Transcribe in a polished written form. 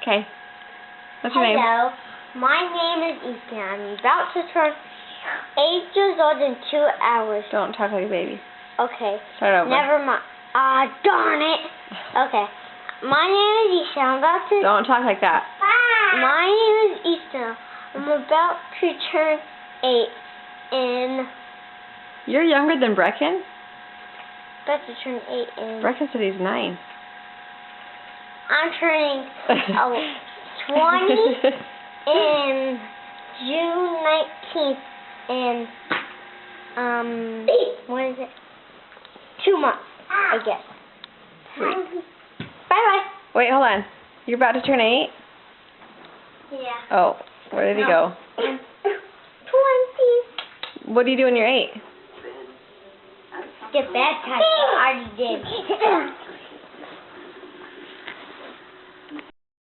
Okay. What's your name? Hello. My name is Ethan. I'm about to turn 8 years old in 2 hours. Don't talk like a baby. Okay. Start over. Never mind. Darn it. Okay. My name is Ethan. I'm about to... Don't talk like that. My name is Ethan. I'm about to turn 8 in... You're younger than Brecken? About to turn 8 in... Brecken said he's 9. I'm turning 20 in June 19th in, what is it? 2 months, I guess. Sweet. Bye-bye. Wait, hold on. You're about to turn 8? Yeah. Oh, where did he go? 20. What do you do when you're 8? Get baptized. I already did.